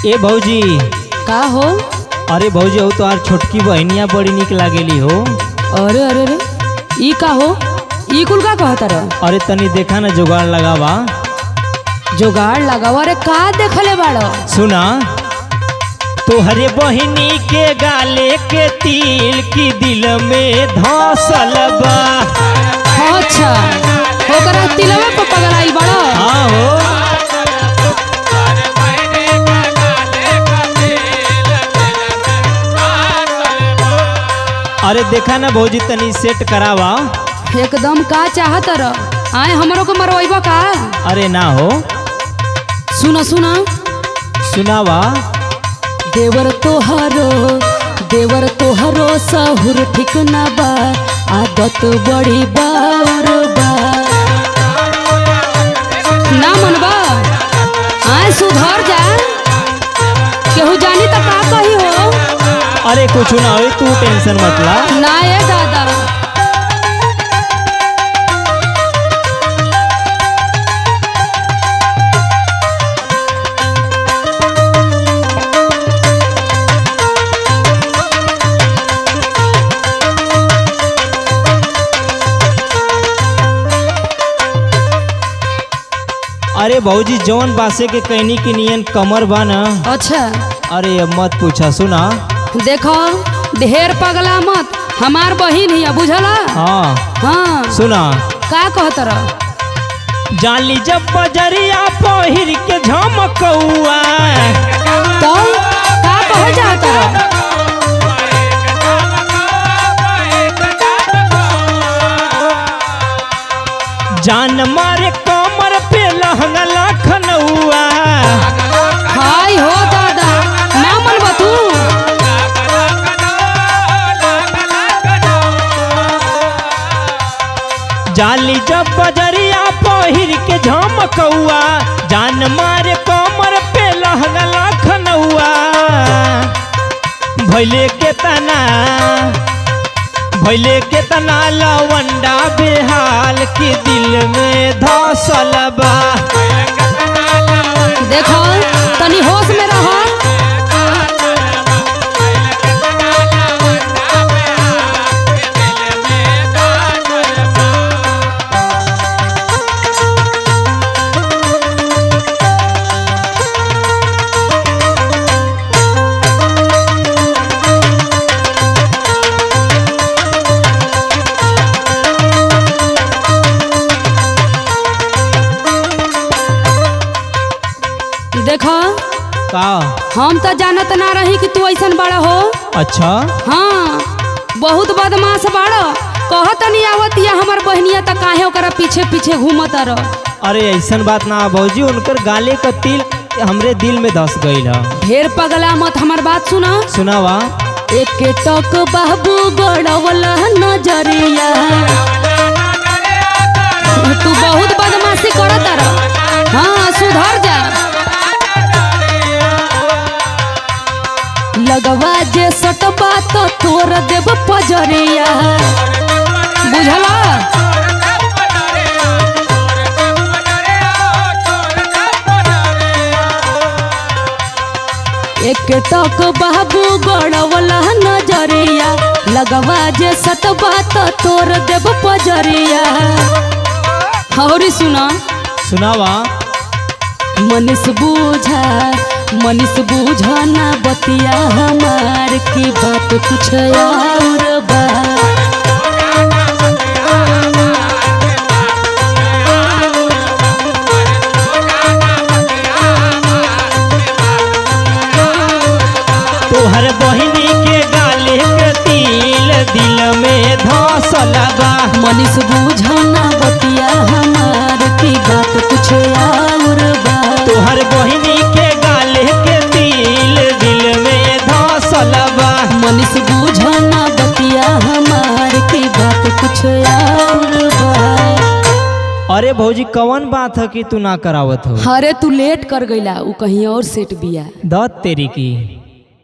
ए भौजी। का हो? अरे भौजी हो तो आर छोटकी बहनिया बड़ी निक लागेली हो। अरे अरे अरे ई का हो? ई कुल का कहता रह? अरे तनी देखा ना जुगाड़ लगावा। जुगाड़ लगावा? अरे का देखले बाड़ो? सुना तोहरे बहनी के गाले के तिल की दिल में धसल बा। अच्छा ओकरा तिलवा पे पगड़ाई बाड़ो? हाँ हो। अरे देखा ना भौजी तनी सेट करावा। एकदम का चाहत रह? आए हमरो को मरवाइबा का? अरे ना हो। सुना सुना सुनावा। देवर तोहरो सहुर ठीक ना बा, आदत बड़ी बाउर बा। ना मनबा? आए सुधर जा, केहू जानी तो का कही हो। अरे कुछ ना हो तू टेंशन मत ला। ना ये दादा। अरे भौजी जौन बासे के कहनी की नियन कमर बा ना। अच्छा अरे अब मत पूछा। सुना देखो ढेर पगला मत, हमार बहिन ही बुझला। हाँ हाँ सुना का कहत रह? जाली जब बजरिया पहिर के झमकौआ। तो का कहे जात रह? जान मारे कमर पे लहंगा लखनऊआ। हाय हो दादा, ना मनबा तू? जाली जब बजरिया पहिर के झमकौआ, जान मारे कमर पे लहंगा लखनऊआ। भैले के तना लवंडा बेहाल की दिल में धसल बा। देखो तनी होश में रह। देखो का हम तो जानत ना रही कि तू ऐसन बड़ा हो। अच्छा हाँ बहुत बदमाश बाड़ा। कहत नहीं आवत या हमर बहनिया त काहे ओकरा पीछे पीछे घूमत रह। अरे ऐसन बात ना भौजी, उनकर गाले का तिल हमरे दिल में धस गईल है। ढेर पगला मत, हमर बात सुना। सुनावा। एक टक बाबू गड़वला नजरिया। तू बहुत बदमाशी करत रह। हाँ सुधर जा। लगवा जे सटबा तो तोर देव पजरिया, बुझला? एक टक बाबू गड़वला नजरिया, लगवा जे सटबा तो तोर देव पजरिया। हौरी सुना। सुनावा। मनीष बूझा ना बतिया हमार की बात कुछ और बा। तोहर बहिनी के गाले के तिल दिल में धसल बा। मनीष बूझा ना बतिया हमार की बात कुछ और बा। तोहर बहिनी के गाले के तिल दिल में धसल बा। मनीष बूझा ना बतिया हमार की बात कुछ और बा। अरे भौजी कौन बात है कि तू ना करावत हो? अरे तू लेट कर गईला, उ कहीं और सेट बिया। दत तेरी की।